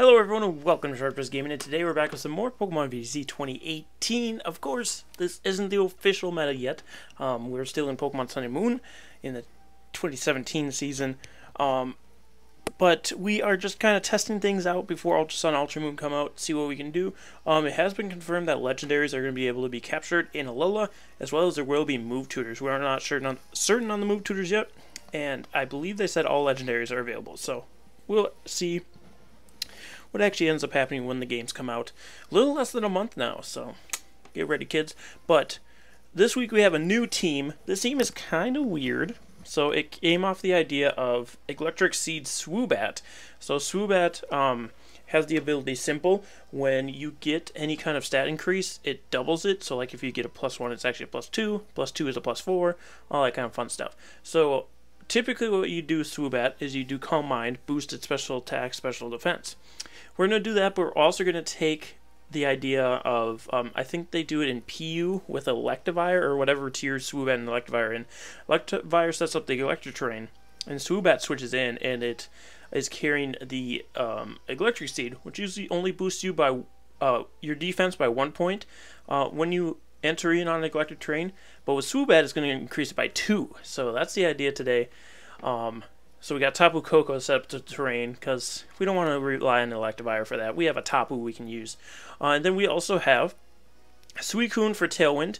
Hello everyone and welcome to Sharpest Gaming, and today we're back with some more Pokemon VGC 2018. Of course, this isn't the official meta yet. We're still in Pokemon Sun and Moon in the 2017 season. But we are just kind of testing things out before Ultra Sun, Ultra Moon come out, see what we can do. It has been confirmed that legendaries are going to be able to be captured in Alola, as well as there will be move tutors. We are not certain on the move tutors yet, and I believe they said all legendaries are available. So we'll see what actually ends up happening when the games come out. A little less than a month now, so get ready, kids. But this week we have a new team. This team is kind of weird. So it came off the idea of Electric Seed Swoobat. So Swoobat has the ability Simple. When you get any kind of stat increase, it doubles it. So like if you get a +1, it's actually a +2. +2 is a +4. All that kind of fun stuff. So typically what you do with Swoobat is you do Calm Mind, boost its special attack, special defense. We're going to do that, but we're also going to take the idea of, I think they do it in PU with Electivire, or whatever tier Swoobat and Electivire in. Electivire sets up the electric terrain, and Swoobat switches in, and it is carrying the Electric Seed, which usually only boosts you by your defense by 1 point when you enter in on electric terrain, but with Swoobat it's going to increase it by 2. So that's the idea today. So we got Tapu Koko set up to terrain, because we don't want to rely on Electivire for that. We have a Tapu we can use. And then we also have Suicune for Tailwind,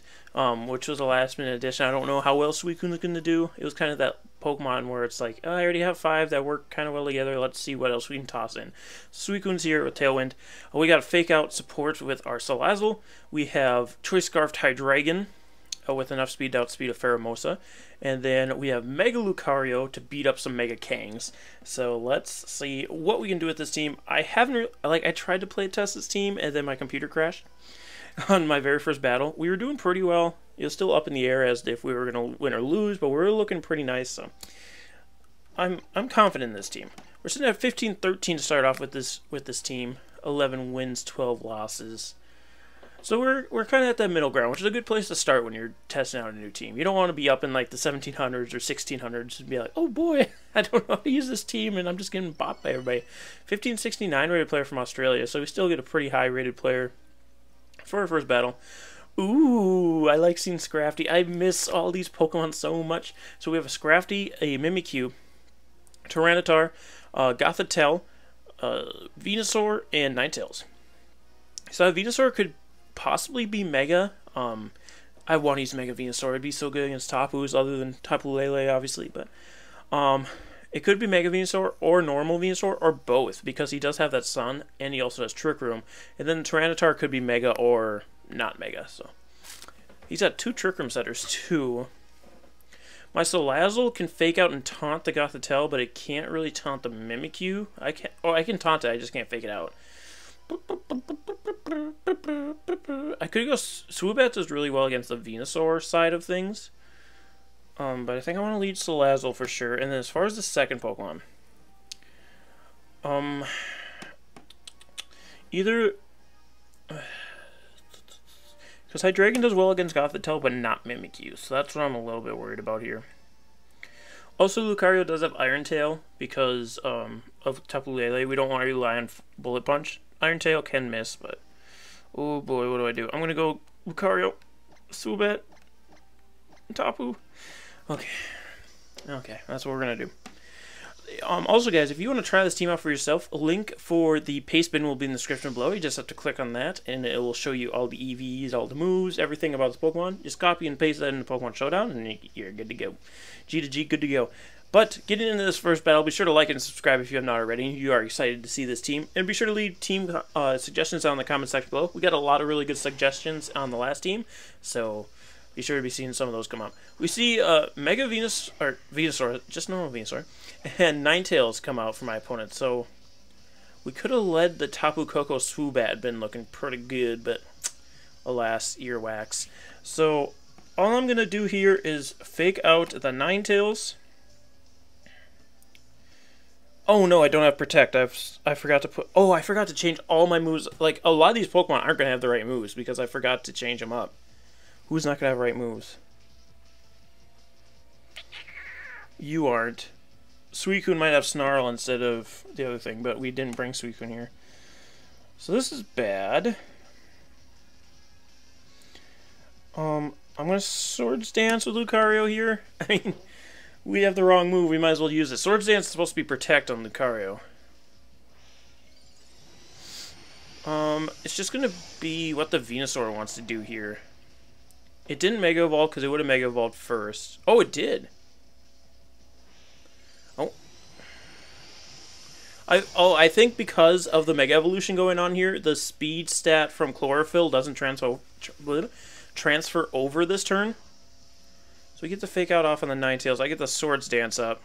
which was a last minute addition. I don't know how well Suicune is going to do. It was kind of that Pokemon where it's like, oh, I already have 5 that work kind of well together. Let's see what else we can toss in. Suicune's here with Tailwind. We got Fake Out support with our Salazzle. We have Choice Scarfed Hydreigon with enough speed to outspeed a Pheromosa. And then we have Mega Lucario to beat up some Mega Kangs. So let's see what we can do with this team. I tried to play test this team, and then my computer crashed on my very first battle. We were doing pretty well. It was still up in the air as if we were going to win or lose, but we were looking pretty nice. So I'm confident in this team. We're sitting at 15-13 to start off with this team. 11 wins, 12 losses. So we're kind of at that middle ground, which is a good place to start when you're testing out a new team. You don't want to be up in like the 1700s or 1600s and be like, oh boy, I don't know how to use this team and I'm just getting bought by everybody. 1569 rated player from Australia, so we still get a pretty high rated player for our first battle. Ooh, I like seeing Scrafty. I miss all these Pokemon so much. So we have a Scrafty, a Mimikyu, Tyranitar, Gothitelle, Venusaur, and Ninetales. So Venusaur could possibly be Mega. I want to use Mega Venusaur. It'd be so good against Tapus, other than Tapu Lele, obviously. But it could be Mega Venusaur or normal Venusaur or both, because he does have that Sun and he also has Trick Room. And then Tyranitar could be Mega or not Mega. So he's got 2 Trick Room setters too. My Salazzle can Fake Out and taunt the Gothitelle, but it can't really taunt the Mimikyu. I can taunt it. I just can't Fake it out. I could go Swoobat does really well against the Venusaur side of things. But I think I want to lead Salazzle for sure. And then as far as the second Pokemon, either because Hydreigon does well against Gothitelle, but not Mimikyu, so that's what I'm a little bit worried about here. Also, Lucario does have Iron Tail because of Tapu Lele. We don't want to rely on Bullet Punch. Iron Tail can miss, but oh boy, what do? I'm gonna go Lucario, Swoobat, Tapu. Okay, that's what we're gonna do. Also, guys, if you want to try this team out for yourself, a link for the paste bin will be in the description below. You just have to click on that, and it will show you all the EVs, all the moves, everything about this Pokemon. Just copy and paste that into Pokemon Showdown, and you're good to go. G to G, good to go. But getting into this first battle, be sure to like and subscribe if you have not already. You are excited to see this team. And be sure to leave team suggestions down in the comment section below. We got a lot of really good suggestions on the last team, so be sure to be seeing some of those come up. We see Mega Venusaur, just normal Venusaur, and Ninetales come out for my opponent. So we could have led the Tapu Koko Swoobat, been looking pretty good, but alas, earwax. So all I'm going to do here is Fake Out the Ninetales. Oh no, I don't have Protect. I forgot to put... Oh, I forgot to change all my moves. Like, a lot of these Pokemon aren't going to have the right moves because I forgot to change them up. Who's not going to have right moves? You aren't. Suicune might have Snarl instead of the other thing, but we didn't bring Suicune here. So this is bad. I'm gonna Swords Dance with Lucario here. I mean, we have the wrong move. We might as well use it. Swords Dance is supposed to be Protect on Lucario. It's just gonna be what the Venusaur wants to do here. It didn't Mega Evolve because it would have Mega Evolved first. Oh, it did. I think because of the Mega Evolution going on here, the speed stat from Chlorophyll doesn't transfer over this turn. So we get the Fake Out off on the Ninetales. I get the Swords Dance up.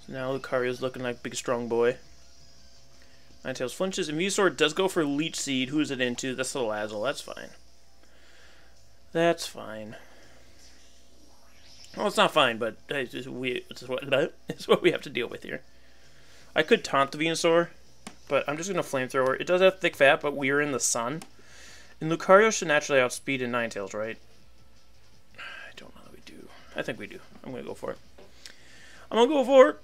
So now Lucario's looking like big strong boy. Ninetales flinches, and Venusaur does go for Leech Seed. Who's it into? That's the Lazzle. That's fine. That's fine. Well, it's not fine, but it's what we have to deal with here. I could taunt the Venusaur, but I'm just going to Flamethrower. It does have Thick Fat, but we are in the sun. And Lucario should naturally outspeed in Ninetales, right? I don't know that we do. I think we do. I'm going to go for it. I'm going to go for it.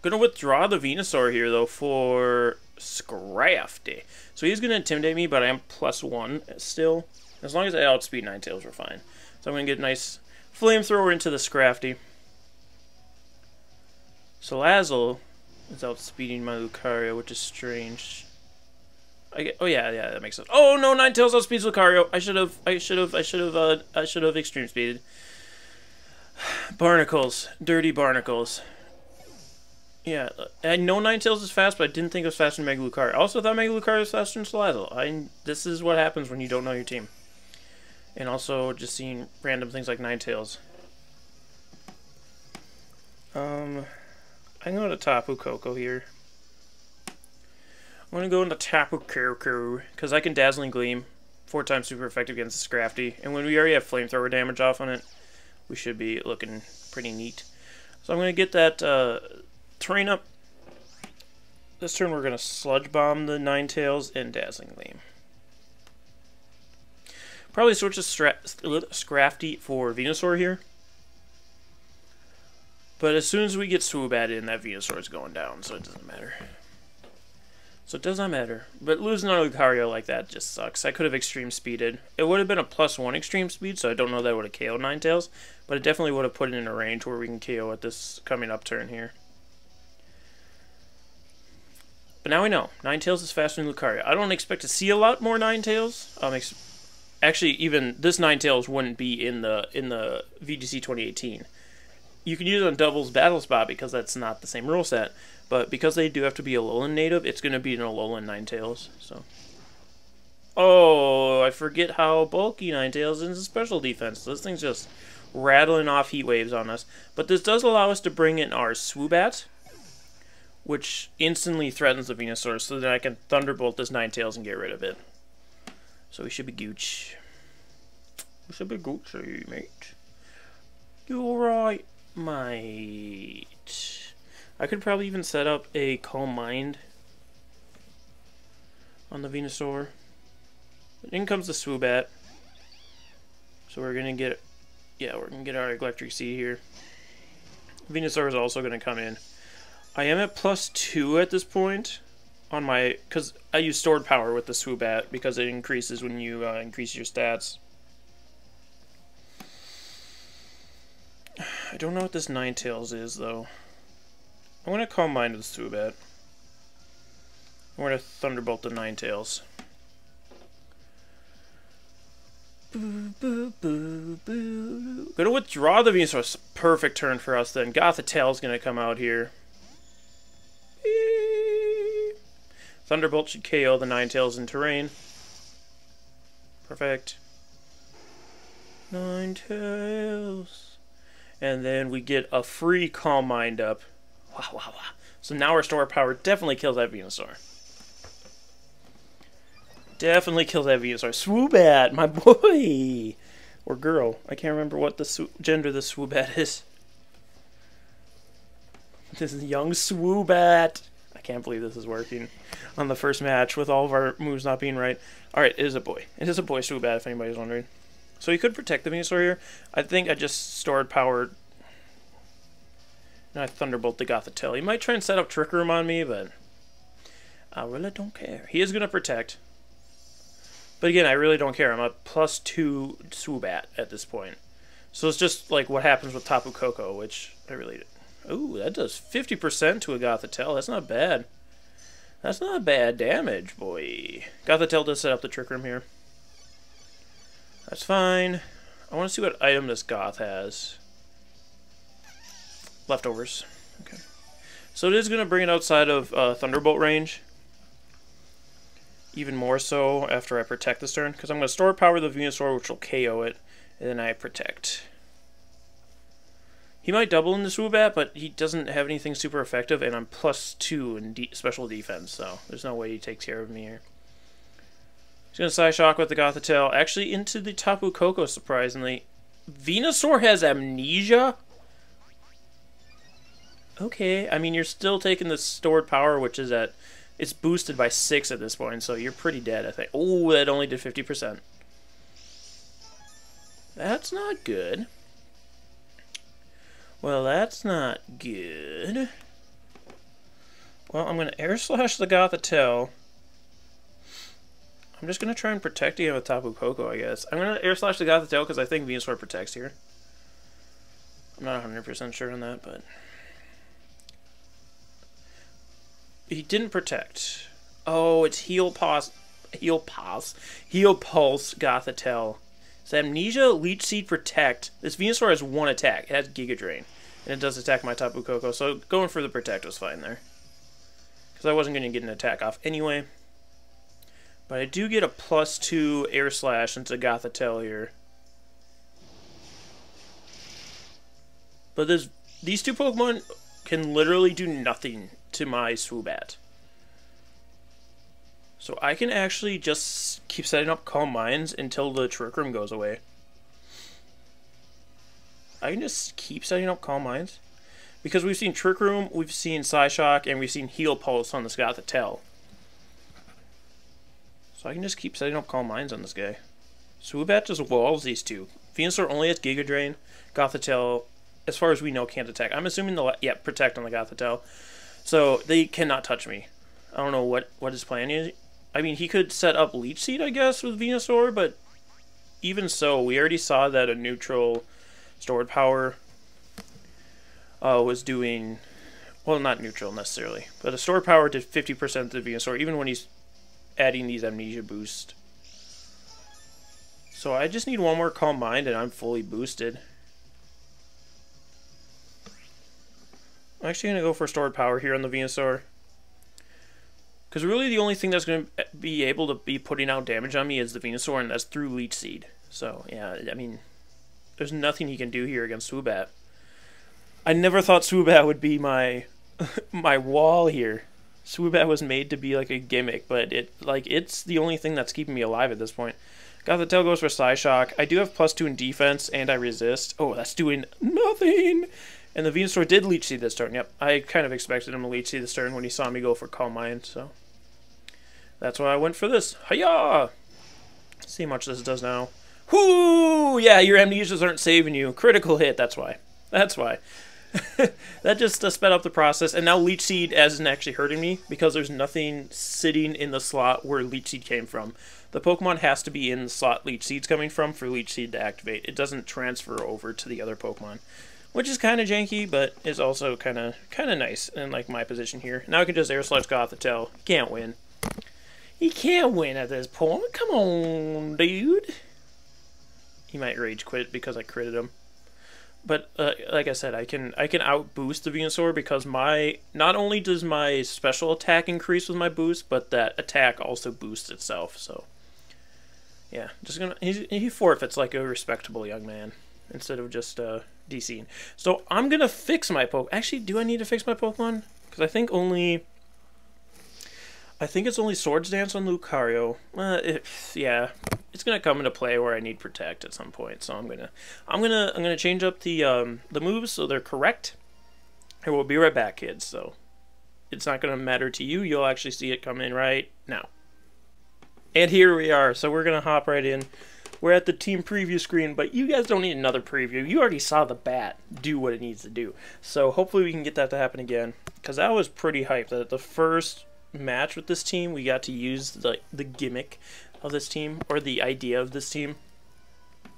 Going to withdraw the Venusaur here, though, for Scrafty. So he's going to intimidate me, but I am +1 still. As long as I outspeed Ninetales, we're fine. So I'm going to get a nice Flamethrower into the Scrafty. So Lazzle is outspeeding my Lucario, which is strange. Oh yeah, that makes sense. Oh no, Ninetales outspeeds Lucario. I should have extreme speeded. Barnacles, dirty barnacles. Yeah, I know Ninetales is fast, but I didn't think it was faster than Mega Lucario. I also thought Mega Lucario was faster than Salazzle. This is what happens when you don't know your team. And also just seeing random things like Ninetales. I'm going to Tapu Koko here. I'm going to go into Tapu Koko because I can Dazzling Gleam. 4 times super effective against the Scrafty. And when we already have Flamethrower damage off on it, we should be looking pretty neat. So I'm going to get that terrain up. This turn we're going to Sludge Bomb the Ninetales and Dazzling Gleam. Probably switch to Scrafty for Venusaur here. But as soon as we get Swoobat in, that Venusaur is going down, so it doesn't matter. So it does not matter. But losing on Lucario like that just sucks. I could have extreme speeded. It would have been a +1 extreme speed, so I don't know that it would have KO'd Ninetales. But it definitely would have put it in a range where we can KO at this coming up turn here. But now we know. Ninetales is faster than Lucario. I don't expect to see a lot more Ninetales. Actually, even this Ninetales wouldn't be in the VGC 2018. You can use it on Doubles Battle Spot because that's not the same rule set. But because they do have to be Alolan native, it's going to be an Alolan Ninetales. So. Oh, I forget how bulky Ninetales is in special defense. This thing's just rattling off heat waves on us. But this does allow us to bring in our Swoobat, which instantly threatens the Venusaur, so that I can Thunderbolt this Ninetales and get rid of it. So we should be Gooch. We should be Gucci, mate. You alright, mate? I could probably even set up a Calm Mind on the Venusaur. In comes the Swoobat. So we're gonna get, we're gonna get our Electric Seed here. Venusaur is also gonna come in. I am at +2 at this point on my, because I use Stored Power with the Swoobat because it increases when you increase your stats. I don't know what this Ninetales is though. I'm gonna Calm Mind with the Swoobat. We're gonna Thunderbolt the Ninetales. Gonna withdraw the Venusaur. Perfect turn for us then. Gothitail's gonna come out here. Thunderbolt should KO the Ninetales in terrain. Perfect. Ninetales. And then we get a free Calm Mind up. Wow. So now our Store Power definitely kills that Venusaur. Definitely kills that Venusaur. Swoobat, my boy! Or girl. I can't remember what the gender the Swoobat is. This is young Swoobat. I can't believe this is working on the first match with all of our moves not being right. Alright, it is a boy. It is a boy Swoobat, if anybody's wondering. So he could protect the Venusaur here. I think I just Stored Power. And I Thunderbolt the Gothitelle. He might try and set up Trick Room on me, but I really don't care. He is going to protect. But again, I really don't care. I'm a +2 Swoobat at this point. So it's just like what happens with Tapu Koko, which I really... Ooh, that does 50% to a Gothitelle. That's not bad. That's not bad damage, boy. Gothitelle does set up the Trick Room here. That's fine. I want to see what item this Goth has. Leftovers. Okay. So it is going to bring it outside of Thunderbolt range. Even more so after I protect this turn. Because I'm going to store power the Venusaur, which will KO it. And then I protect. He might double in the Swoobat, but he doesn't have anything super effective. And I'm +2 in special defense. So there's no way he takes care of me here. He's going to Psyshock with the Gothitelle. Actually into the Tapu Koko, surprisingly. Venusaur has Amnesia? Okay, I mean, you're still taking the stored power, which is at... It's boosted by 6 at this point, so you're pretty dead, I think. Oh, that only did 50%. That's not good. Well, that's not good. Well, I'm going to Air Slash the Gothitelle. I'm just going to try and protect again with Tapu Koko, I guess. I'm going to Air Slash the Gothitelle because I think Venusaur protects here. I'm not 100% sure on that, but... He didn't protect. Oh, it's Heal Pulse Gothitelle. So Amnesia, Leech Seed, Protect. This Venusaur has 1 attack. It has Giga Drain. And it does attack my Tapu Koko, so going for the Protect was fine there. Because I wasn't going to get an attack off anyway. But I do get a +2 Air Slash into Gothitelle here. But these two Pokemon can literally do nothing to my Swoobat. So I can actually just keep setting up Calm Minds until the Trick Room goes away. I can just keep setting up Calm Minds. Because we've seen Trick Room, we've seen Psyshock, and we've seen Heal Pulse on this Gothitelle. So I can just keep setting up Calm Minds on this guy. Swoobat just walls these two. Venusaur only has Giga Drain. Gothitelle, as far as we know, can't attack. I'm assuming Protect on the Gothitelle. So they cannot touch me. I don't know what his plan is. I mean, he could set up Leech Seed, I guess, with Venusaur, but even so, we already saw that a neutral stored power was doing... Well, not neutral necessarily, but a stored power did 50% to Venusaur, even when he's adding these Amnesia boosts. So I just need one more Calm Mind, and I'm fully boosted. I'm actually going to go for stored power here on the Venusaur. Because really the only thing that's going to be able to be putting out damage on me is the Venusaur, and that's through Leech Seed. So, yeah, I mean, there's nothing he can do here against Swoobat. I never thought Swoobat would be my my wall here. Swoobat was made to be like a gimmick, but it's the only thing that's keeping me alive at this point. Gothitelle goes for Psyshock. I do have +2 in defense, and I resist. Oh, that's doing nothing! And the Venusaur did Leech Seed this turn. Yep, I kind of expected him to Leech Seed this turn when he saw me go for Calm Mind, so... That's why I went for this. Hiya! See how much this does now. Whoo! Yeah, your Amnesias aren't saving you. Critical hit, that's why. That's why. That just sped up the process, and now Leech Seed isn't actually hurting me, because there's nothing sitting in the slot where Leech Seed came from. The Pokemon has to be in the slot Leech Seed's coming from for Leech Seed to activate. It doesn't transfer over to the other Pokemon. Which is kind of janky, but is also kind of nice in like my position here. Now I can just Air Slash Gothitelle. He can't win. He can't win at this point. Come on, dude. He might rage quit because I critted him. But like I said, I can out boost the Venusaur because not only does my special attack increase with my boost, but that attack also boosts itself. So yeah, just he forfeits like a respectable young man instead of just DCing. So I'm gonna fix my Pokemon. Actually, do I need to fix my Pokemon? Because I think it's only Swords Dance on Lucario. Yeah, it's gonna come into play where I need Protect at some point. So I'm gonna change up the moves so they're correct. And we'll be right back, kids. So it's not gonna matter to you. You'll actually see it come in right now. And here we are. So we're gonna hop right in. We're at the team preview screen, but you guys don't need another preview. You already saw the bat do what it needs to do. So hopefully we can get that to happen again, because that was pretty hype. The first match with this team, we got to use the gimmick of this team, or the idea of this team,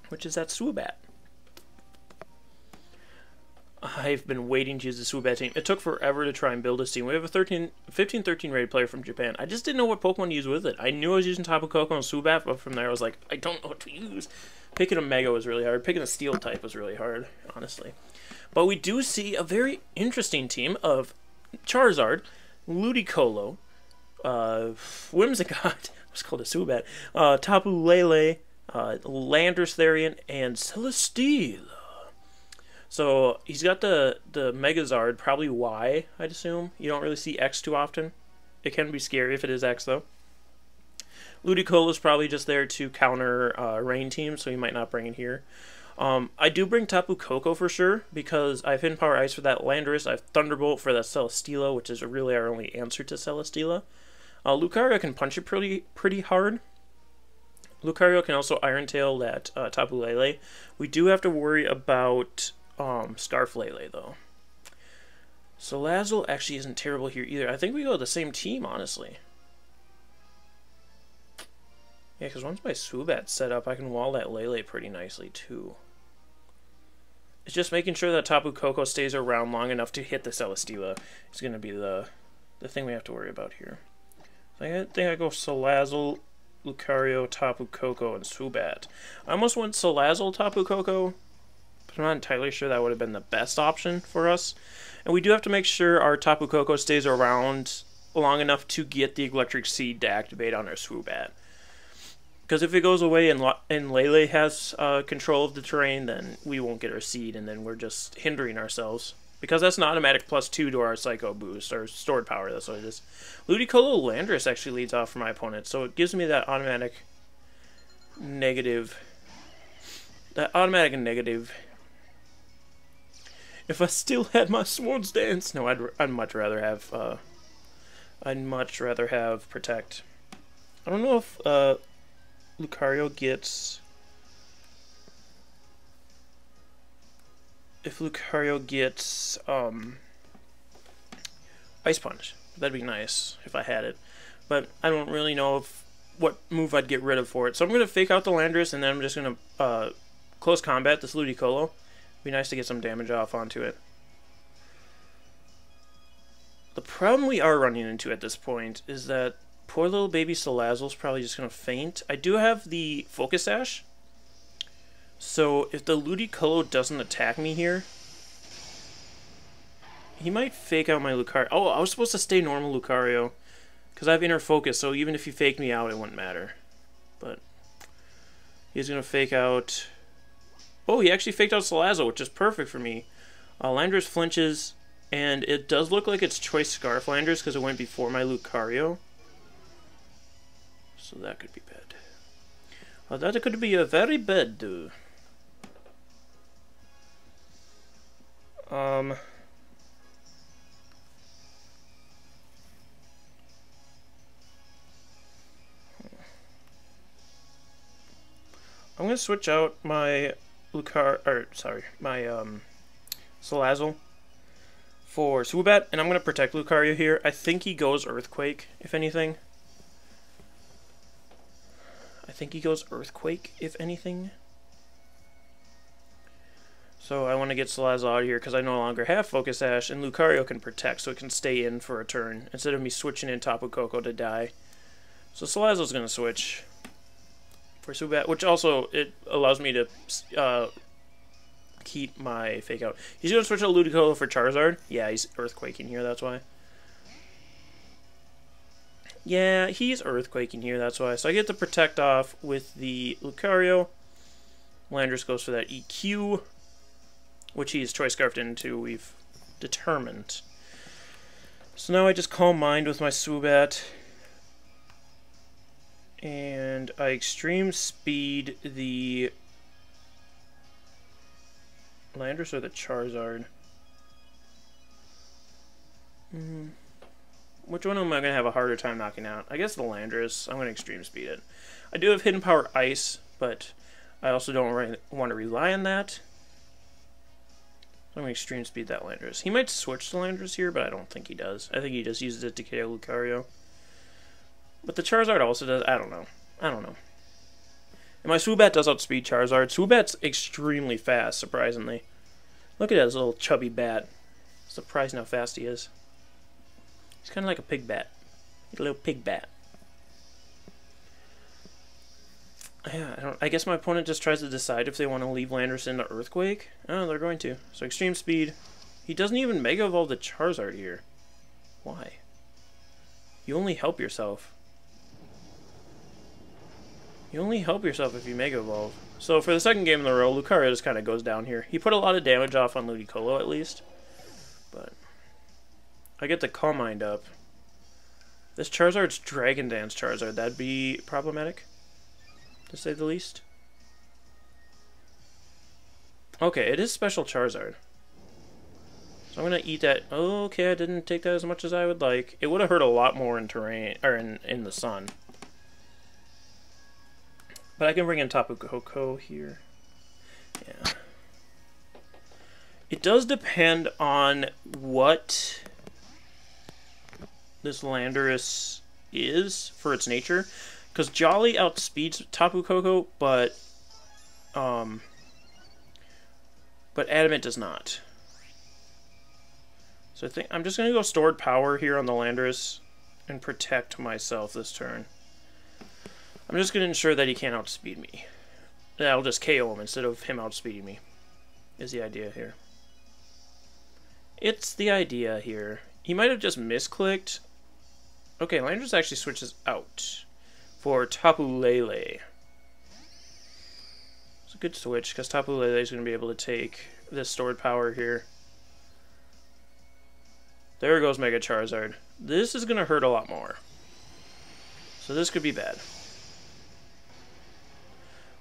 which is that Swoobat. I've been waiting to use the Swoobat team. It took forever to try and build this team. We have a 15-13 rated player from Japan. I just didn't know what Pokemon to use with it. I knew I was using Tapu Koko and Swoobat, but from there I was like, I don't know what to use. Picking a Mega was really hard. Picking a Steel type was really hard, honestly. But we do see a very interesting team of Charizard, Ludicolo, Whimsicott, what's called a Swoobat, Tapu Lele, Landorus Therian, and Celesteela. So he's got the Megazard, probably Y, I'd assume. You don't really see X too often. It can be scary if it is X, though. Ludicolo is probably just there to counter rain teams, so he might not bring it here. I do bring Tapu Koko for sure, because I have Hidden Power Ice for that Landorus, I have Thunderbolt for that Celesteela, which is really our only answer to Celesteela. Lucario can punch it pretty hard. Lucario can also Iron Tail that Tapu Lele. We do have to worry about Scarf Lele, though. Salazzle actually isn't terrible here either. I think we go with the same team, honestly. Yeah, because once my Swoobat's set up, I can wall that Lele pretty nicely, too. It's just making sure that Tapu Koko stays around long enough to hit the Celesteela is going to be the thing we have to worry about here. So I think I go Salazzle, Lucario, Tapu Koko, and Swoobat. I almost went Salazzle, Tapu Koko, but I'm not entirely sure that would have been the best option for us. And we do have to make sure our Tapu Koko stays around long enough to get the Electric Seed to activate on our Swoobat. Because if it goes away and Lele has control of the terrain, then we won't get our Seed, and then we're just hindering ourselves. Because that's an automatic +2 to our Psycho Boost, our stored power, that's what it is. Ludicolo Landorus actually leads off for my opponent, so it gives me that automatic negative. If I still had my Swords Dance, no, I'd much rather have Protect. I don't know if Lucario gets Ice Punch. That'd be nice if I had it, but I don't really know what move I'd get rid of for it. So I'm going to fake out the Landorus, and then I'm just going to close combat this Ludicolo. Be nice to get some damage off onto it. The problem we are running into at this point is that poor little baby Salazzle's probably just going to faint. I do have the Focus Sash, so if the Ludicolo doesn't attack me here, he might fake out my Lucario. Oh, I was supposed to stay normal Lucario, because I have Inner Focus, so even if he faked me out, it wouldn't matter. But he's going to fake out... Oh, he actually faked out Salazzle, which is perfect for me. Landorus flinches, and it does look like it's Choice Scarf Landorus, because it went before my Lucario. So that could be bad. That could be a very bad. I'm gonna switch out my Salazzle for Swoobat, and I'm gonna protect Lucario here. I think he goes Earthquake, if anything. So I want to get Salazzle out of here because I no longer have Focus Sash, and Lucario can protect, so it can stay in for a turn instead of me switching in Tapu Koko to die. So Salazzle's going to switch for Swoobat, which also it allows me to keep my fake out. He's going to switch out Ludicolo for Charizard. Yeah, he's Earthquaking here, that's why. Yeah, he's Earthquaking here, that's why. So I get to protect off with the Lucario. Landorus goes for that EQ, which he's Choice Scarfed into, we've determined. So now I just Calm Mind with my Swoobat. And I Extreme Speed the Landorus or the Charizard. Which one am I going to have a harder time knocking out? I guess the Landorus. I'm going to Extreme Speed it. I do have Hidden Power Ice, but I also don't want to rely on that. I'm going to Extreme Speed that Landorus. He might switch to Landorus here, but I don't think he does. I think he just uses it to KO Lucario. But the Charizard also does... I don't know. And my Swoobat does outspeed Charizard. Swoobat's extremely fast, surprisingly. Look at that little chubby bat. Surprising how fast he is. He's kind of like a pig bat. Like a little pig bat. Yeah, I guess my opponent just tries to decide if they want to leave Landorus in the Earthquake. Oh, they're going to. So extreme speed. He doesn't even Mega Evolve the Charizard here. Why? You only help yourself. You only help yourself if you Mega Evolve. So for the second game in a row, Lucario just kind of goes down here. He put a lot of damage off on Ludicolo at least. But I get the Calm Mind up. This Charizard's Dragon Dance Charizard. That'd be problematic, to say the least. Okay, it is Special Charizard. So I'm going to eat that. Okay, I didn't take that as much as I would like. It would have hurt a lot more in terrain, or in the sun. But I can bring in Tapu Koko here. Yeah. It does depend on what this Landorus is for its nature. Because Jolly outspeeds Tapu Koko, but Adamant does not. So I think I'm just going to go Stored Power here on the Landorus and protect myself this turn. I'm just going to ensure that he can't outspeed me. I'll just KO him instead of him outspeeding me, is the idea here. It's the idea here. He might have just misclicked. Okay, Landorus actually switches out for Tapu Lele. It's a good switch, because Tapu Lele is going to be able to take this Stored Power here. There goes Mega Charizard. This is going to hurt a lot more. So this could be bad.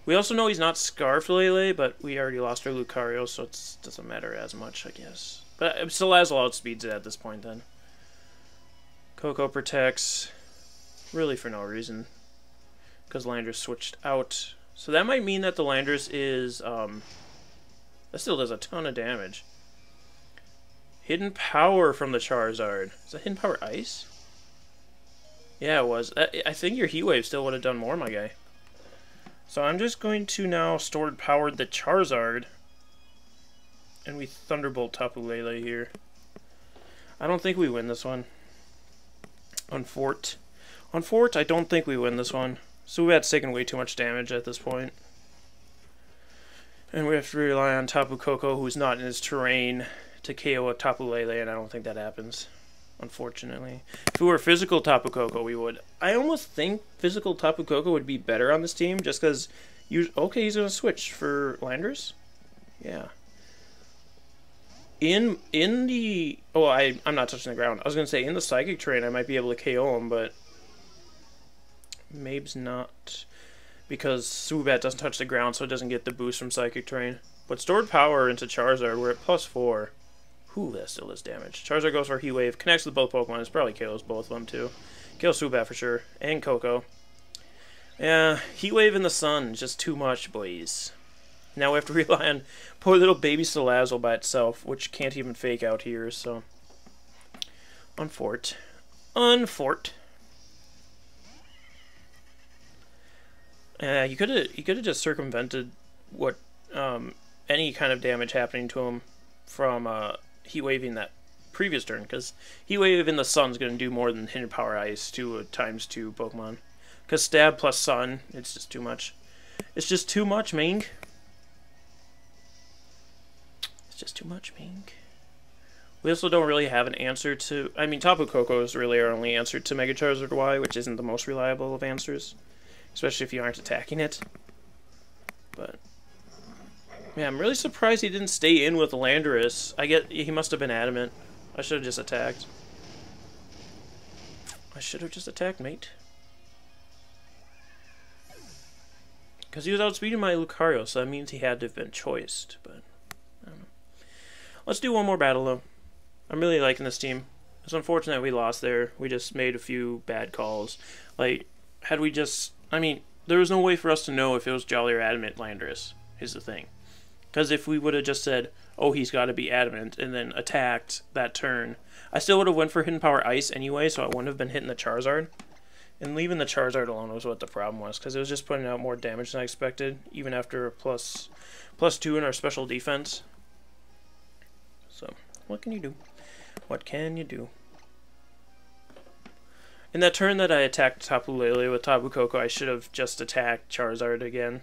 We also know he's not Scarfed Lele, but we already lost our Lucario, so it doesn't matter as much, I guess. But Salazzle outspeeds it at this point, then. Coco protects, really for no reason, because Landorus switched out. So that might mean that the Landorus is, that still does a ton of damage. Hidden Power from the Charizard. Is that Hidden Power Ice? Yeah, it was. I think your Heat Wave still would have done more, my guy. So I'm just going to now Stored Power the Charizard. And we Thunderbolt Tapu Lele here. I don't think we win this one. On Fort, I don't think we win this one. Swoobat's taking way too much damage at this point. And we have to rely on Tapu Koko, who's not in his terrain, to KO a Tapu Lele, and I don't think that happens, unfortunately. If it were physical Tapu Koko, we would. I almost think physical Tapu Koko would be better on this team, just because... Okay, he's going to switch for Landorus? Yeah. In the... Oh, I'm not touching the ground. I was going to say, in the Psychic terrain, I might be able to KO him, but... Maybe's not... Because Swoobat doesn't touch the ground, so it doesn't get the boost from Psychic terrain. But Stored Power into Charizard, we're at +4. Ooh, that still does damage. Charizard goes for Heat Wave, connects with both Pokemon. It's probably kills both of them, too. Kills Swoobat for sure. And Coco. Yeah, Heat Wave in the sun. Just too much, boys. Now we have to rely on poor little baby Salazzle by itself, which can't even fake out here, so... Unfort. You could have just circumvented what any kind of damage happening to him from Heat Waving that previous turn, because Heat Wave in the sun's going to do more than Hidden Power Ice to a ×2 Pokemon. Because Stab plus Sun, it's just too much. It's just too much, Ming. It's just too much, Ming. We also don't really have an answer to... I mean, Tapu Koko is really our only answer to Mega Charizard Y, which isn't the most reliable of answers. Especially if you aren't attacking it. But... yeah, I'm really surprised he didn't stay in with Landorus. He must have been adamant. I should have just attacked. Mate. Because he was outspeeding my Lucario, so that means he had to have been choiced, but I don't know. Let's do one more battle, though. I'm really liking this team. It's unfortunate we lost there. We just made a few bad calls. Like, had we just... I mean, there was no way for us to know if it was Jolly or Adamant Landorus, is the thing. Because if we would have just said, oh, he's got to be Adamant, and then attacked that turn, I still would have went for Hidden Power Ice anyway, so I wouldn't have been hitting the Charizard. And leaving the Charizard alone was what the problem was, because it was just putting out more damage than I expected, even after a +2 in our special defense. So, what can you do? What can you do? In that turn that I attacked Tapu Lele with Tapu Koko, I should have just attacked Charizard again.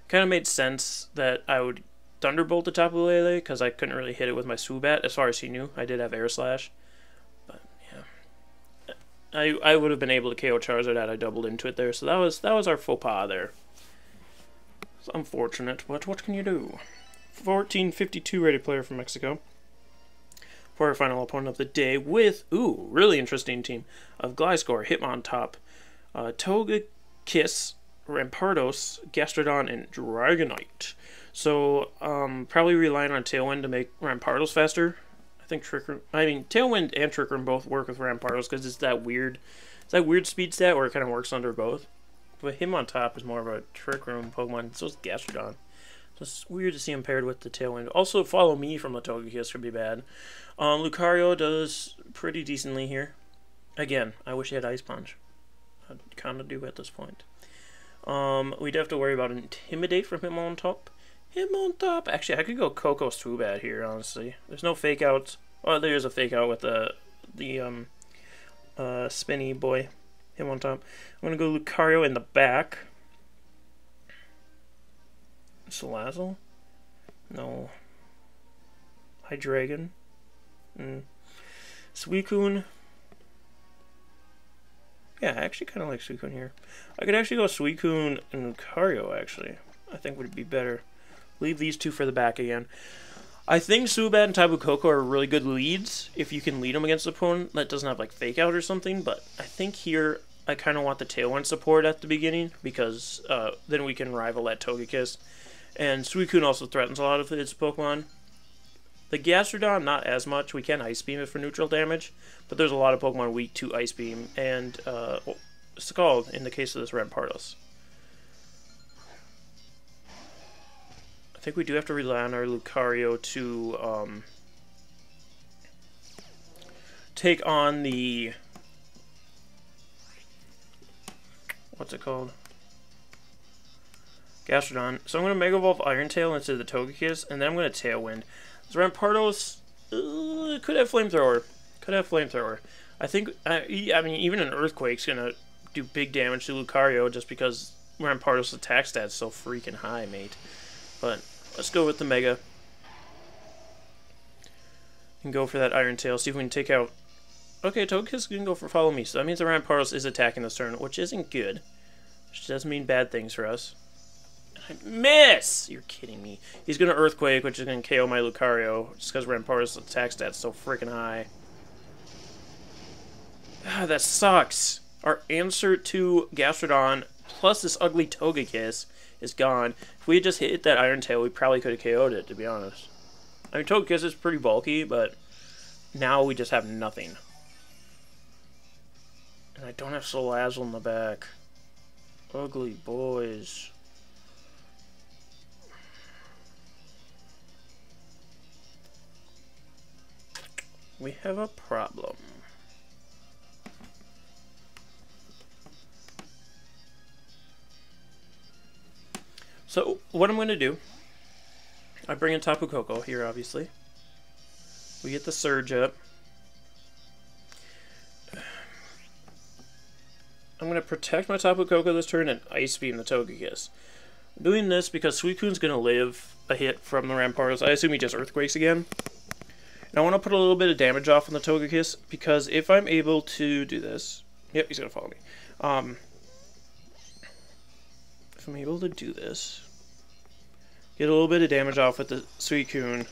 Kind of made sense that I would Thunderbolt the Tapu Lele, because I couldn't really hit it with my Swoobat, as far as he knew. I did have Air Slash. But, yeah. I would have been able to KO Charizard had I doubled into it there, so that was our faux pas there. It's unfortunate, but what can you do? 1452 rated player from Mexico. For our final opponent of the day with, ooh, really interesting team of Gliscor, Hitmontop, Togekiss, Rampardos, Gastrodon, and Dragonite. So, probably relying on Tailwind to make Rampardos faster. I think Tailwind and Trick Room both work with Rampardos because it's that weird speed stat where it kind of works under both. But Hitmontop is more of a Trick Room Pokemon, so is Gastrodon. So it's weird to see him paired with the Tailwind. Also, Follow Me from the Togekiss could be bad. Lucario does pretty decently here. Again, I wish he had Ice Punch. I kind of do at this point. We'd have to worry about Intimidate from Hitmontop. Actually, I could go Coco Swoobat here, honestly. There's no fake outs. Oh, there's a fake out with the spinny boy. Hitmontop. I'm going to go Lucario in the back. Salazzle? No. Hydreigon? Suicune? Yeah, I actually kind of like Suicune here. I could actually go Suicune and Lucario, actually. I think would be better. Leave these two for the back again. I think Swoobat and Tapu Koko are really good leads if you can lead them against an opponent that doesn't have like fake out or something, but I think here I kind of want the Tailwind support at the beginning because then we can rival that Togekiss. And Suicune also threatens a lot of its Pokemon. The Gastrodon, not as much. We can Ice Beam it for neutral damage, but there's a lot of Pokemon weak to Ice Beam and Scald in the case of this Rampardos. I think we do have to rely on our Lucario to take on the... what's it called? Gastrodon. So I'm going to Mega Evolve Iron Tail into the Togekiss, and then I'm going to Tailwind. This Rampardos could have Flamethrower. I think, I mean, even an Earthquake's going to do big damage to Lucario just because Rampardos' attack stat's so freaking high, mate. But let's go with the Mega. And go for that Iron Tail, see if we can take out... Okay, Togekiss can go for Follow Me, so that means the Rampardos is attacking this turn, which isn't good. Which doesn't mean bad things for us. I miss! You're kidding me. He's going to Earthquake, which is going to KO my Lucario, just because Rampardos' attack stat's so freaking high. Ah, that sucks. Our answer to Gastrodon, plus this ugly Togekiss, is gone. If we had just hit that Iron Tail, we probably could have KO'd it, to be honest. I mean, Togekiss is pretty bulky, but now we just have nothing. And I don't have Salazzle in the back. Ugly boys. We have a problem. So, what I'm going to do, I bring in Tapu Koko here, obviously. We get the Surge up. I'm going to protect my Tapu Koko this turn and Ice Beam the Togekiss. I'm doing this because Suicune's going to live a hit from the Rampardos. I assume he just Earthquakes again. And I want to put a little bit of damage off on the Togekiss, because if I'm able to do this... Yep, he's going to follow me. If I'm able to do this, get a little bit of damage off with the Suicune.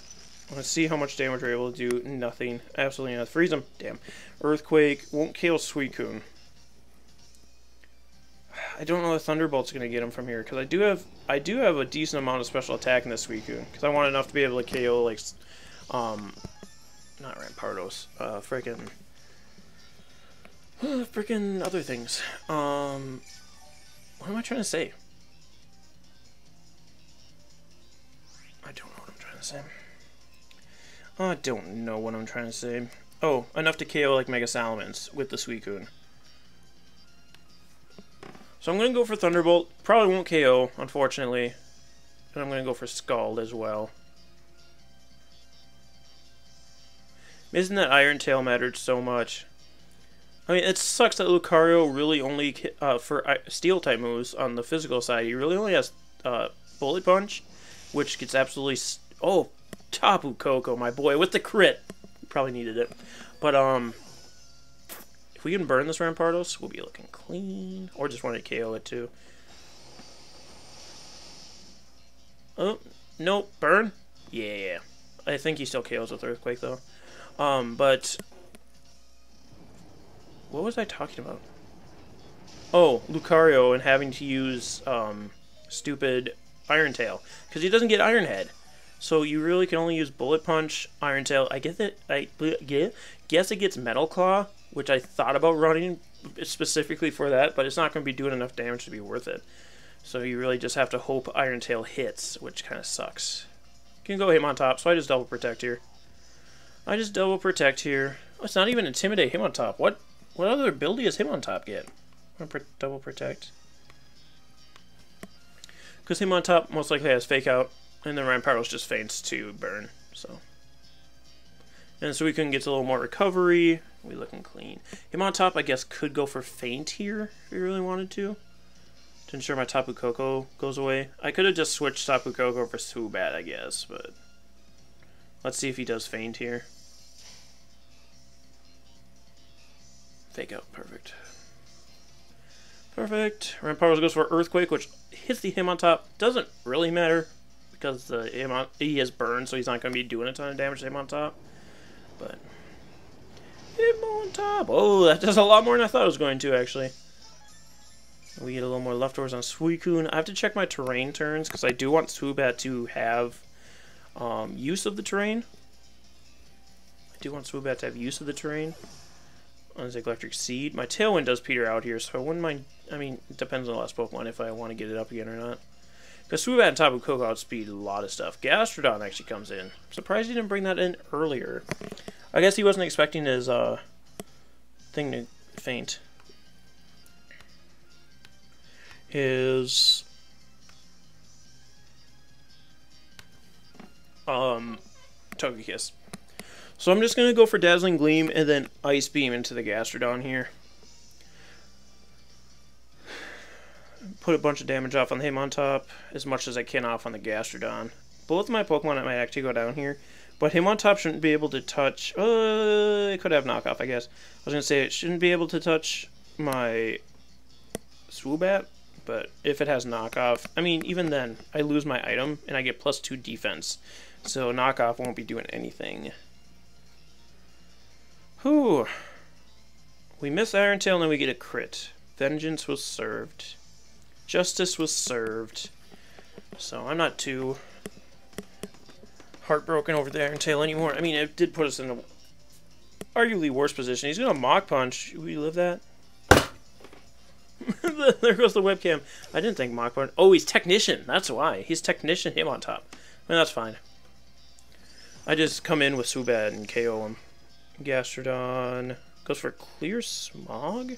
I want to see how much damage we're able to do. Nothing. Absolutely nothing. Freeze him. Damn. Earthquake. Won't kill Suicune. I don't know if Thunderbolt's going to get him from here, because I do have a decent amount of special attack in this Suicune, because I want enough to be able to KO, like, not Rampardos, frickin' other things. What am I trying to say? I don't know what I'm trying to say. I don't know what I'm trying to say. Oh, enough to KO, like, Mega Salamence with the Suicune. So I'm going to go for Thunderbolt. Probably won't KO, unfortunately. And I'm going to go for Scald as well. Missing that Iron Tail mattered so much. I mean, it sucks that Lucario really only, for Steel-type moves on the physical side, he really only has Bullet Punch, which gets absolutely... Oh, Tapu Koko, my boy, with the crit. Probably needed it. But, if we can burn this Rampardos, we'll be looking clean. Or just want to KO it, too. Oh, nope, burn? Yeah. I think he still KOs with Earthquake, though. But... What was I talking about? Oh, Lucario and having to use, stupid Iron Tail. Because he doesn't get Iron Head. So you really can only use Bullet Punch, Iron Tail. I guess it gets Metal Claw, which I thought about running specifically for that, but it's not going to be doing enough damage to be worth it. So you really just have to hope Iron Tail hits, which kind of sucks. You can go Hitmontop, so I just double protect here. Oh, it's not even Intimidate Hitmontop. What other ability does Hitmontop get? I'm going to double protect. Because Hitmontop most likely has Fake Out. And then Rampardos just feints to burn, so. And so we can get a little more recovery. We looking clean. Hitmontop, I guess, could go for feint here if we really wanted to ensure my Tapu Koko goes away. I could have just switched Tapu Koko for Swoobat, I guess, but let's see if he does feint here. Fake Out, perfect. Perfect. Rampardos goes for Earthquake, which hits the Hitmontop. Doesn't really matter. Because he has burn, so he's not going to be doing a ton of damage to Hitmontop. But Hitmontop! Oh, that does a lot more than I thought it was going to, actually. We get a little more leftovers on Suicune. I have to check my terrain turns, because I do want Swoobat to have use of the terrain. On his Electric Seed. My Tailwind does peter out here, so I wouldn't mind... I mean, it depends on the last Pokemon if I want to get it up again or not. Because Swoobat and Tapu Koko outspeed a lot of stuff. Gastrodon actually comes in. I'm surprised he didn't bring that in earlier. I guess he wasn't expecting his thing to faint. His Togekiss. So I'm just gonna go for Dazzling Gleam and then Ice Beam into the Gastrodon here. Put a bunch of damage off on the Hitmontop, as much as I can off on the Gastrodon. Both of my Pokemon might actually go down here, but Hitmontop shouldn't be able to touch... it could have knockoff, I guess. I was going to say it shouldn't be able to touch my Swoobat, but if it has knockoff... I mean, even then, I lose my item, and I get +2 defense. So knockoff won't be doing anything. Whew. We miss Iron Tail, and then we get a crit. Vengeance was served. Justice was served. So I'm not too heartbroken over the Iron Tail anymore. I mean, it did put us in a arguably worse position. He's going to Mach Punch. We live that? There goes the webcam. I didn't think Mach Punch. Oh, he's Technician. That's why. He's Technician Hitmontop. I mean, that's fine. I just come in with Swoobat and KO him. Gastrodon goes for Clear Smog?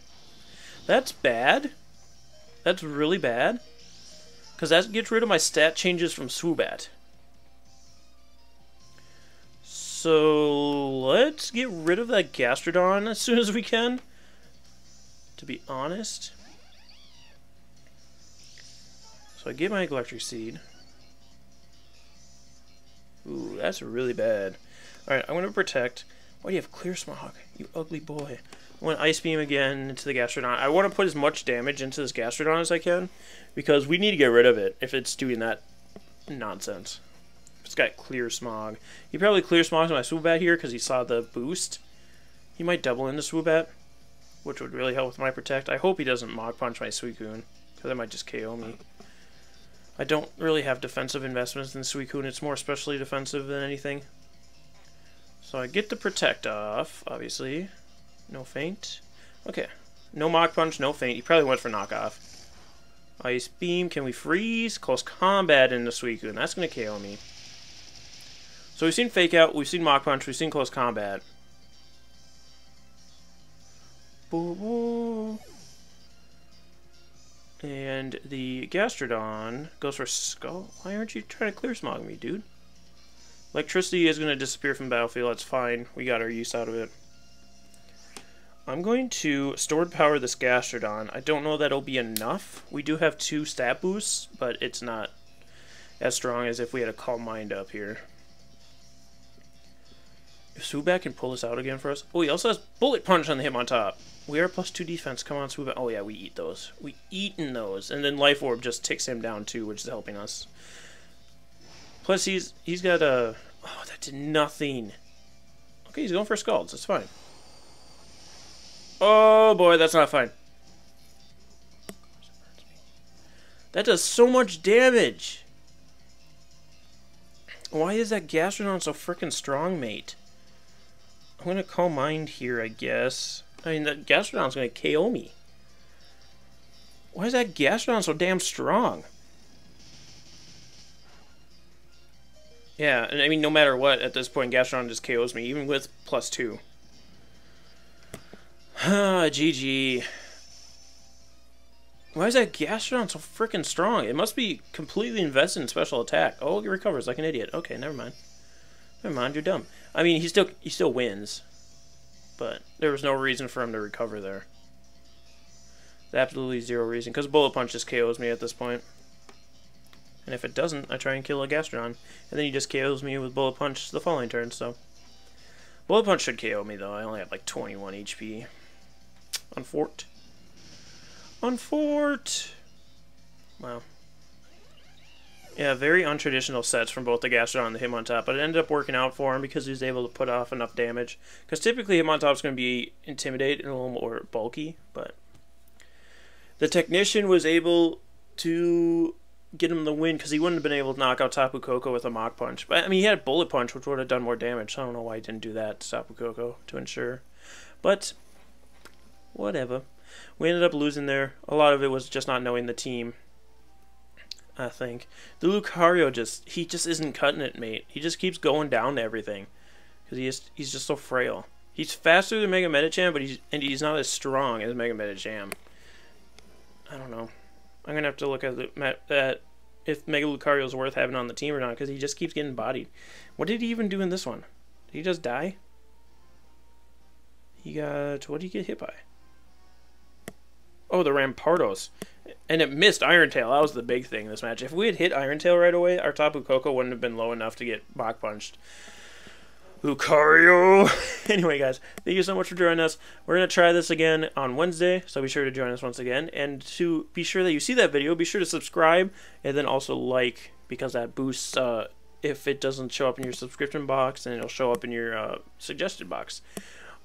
That's bad. That's really bad. Because that gets rid of my stat changes from Swoobat. So let's get rid of that Gastrodon as soon as we can. To be honest. So I get my Electric Seed. Ooh, that's really bad. Alright, I'm going to protect. Why do you have Clear Smog? You ugly boy. I want Ice Beam again into the Gastrodon. I want to put as much damage into this Gastrodon as I can, because we need to get rid of it if it's doing that nonsense. It's got Clear Smog. He probably Clear Smogs my Swoobat here because he saw the boost. He might double into Swoobat, which would really help with my Protect. I hope he doesn't Mach Punch my Suicune, because that might just KO me. I don't really have defensive investments in Suicune. It's more specially defensive than anything. So I get the Protect off, obviously. No feint. Okay. No Mach Punch, no feint. He probably went for knockoff. Ice Beam. Can we freeze? Close Combat into Suicune. That's going to KO me. So we've seen Fake Out, we've seen Mach Punch, we've seen Close Combat. Boo -boo. And the Gastrodon goes for Skull. Why aren't you trying to clear smog me, dude? Electricity is going to disappear from the battlefield. That's fine. We got our use out of it. I'm going to stored power this Gastrodon. I don't know that it'll be enough. We do have 2 stat boosts, but it's not as strong as if we had a Calm Mind up here. If Swooping can pull this out again for us. Oh, he also has Bullet Punch on the Hitmontop. We are +2 defense. Come on, Swooping. Oh, yeah, we eat those. We eaten those. And then Life Orb just ticks him down, too, which is helping us. Plus, he's got a... Oh, that did nothing. Okay, he's going for Scalds. That's fine. Oh, boy, that's not fine. That does so much damage. Why is that Gastrodon so freaking strong, mate? I'm going to Calm Mind here, I guess. I mean, that Gastrodon's going to KO me. Why is that Gastrodon so damn strong? Yeah, and I mean, no matter what, at this point, Gastrodon just KOs me, even with +2. GG. Why is that Gastrodon so freaking strong? It must be completely invested in special attack. Oh, he recovers like an idiot. Okay, never mind. Never mind, you're dumb. I mean, he still wins. But there was no reason for him to recover there. There's absolutely zero reason, because Bullet Punch just KOs me at this point. And if it doesn't, I try and kill a Gastrodon. And then he just KOs me with Bullet Punch the following turn, so... Bullet Punch should KO me, though. I only have like 21 HP. Unfort. Unfort! Wow. Yeah, very untraditional sets from both the Gastrodon and the Hitmontop, but it ended up working out for him because he was able to put off enough damage. Because typically Hitmontop's going to be Intimidate and a little more bulky, but the Technician was able to get him the win because he wouldn't have been able to knock out Tapu Koko with a Mach Punch. But I mean, he had Bullet Punch, which would have done more damage, so I don't know why he didn't do that to Tapu Koko to ensure. But whatever. We ended up losing there. A lot of it was just not knowing the team, I think. The Lucario he just isn't cutting it, mate. He just keeps going down to everything because he's just so frail. He's faster than Mega Medicham, but he's not as strong as Mega Medicham. I don't know. I'm gonna have to look at that if Mega Lucario is worth having on the team or not, because he just keeps getting bodied. What did he even do in this one? Did he just die? He got... What did he get hit by? Oh, the Rampardos. And it missed Iron Tail. That was the big thing in this match. If we had hit Iron Tail right away, our Tapu Koko wouldn't have been low enough to get Mach Punched. Lucario! Anyway, guys, thank you so much for joining us. We're going to try this again on Wednesday, so be sure to join us once again. And to be sure that you see that video, be sure to subscribe, and then also like, because that boosts if it doesn't show up in your subscription box, and it'll show up in your suggested box.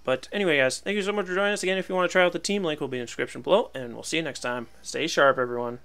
But anyway, guys, thank you so much for joining us again. If you want to try out the team, link will be in the description below, and we'll see you next time. Stay sharp, everyone.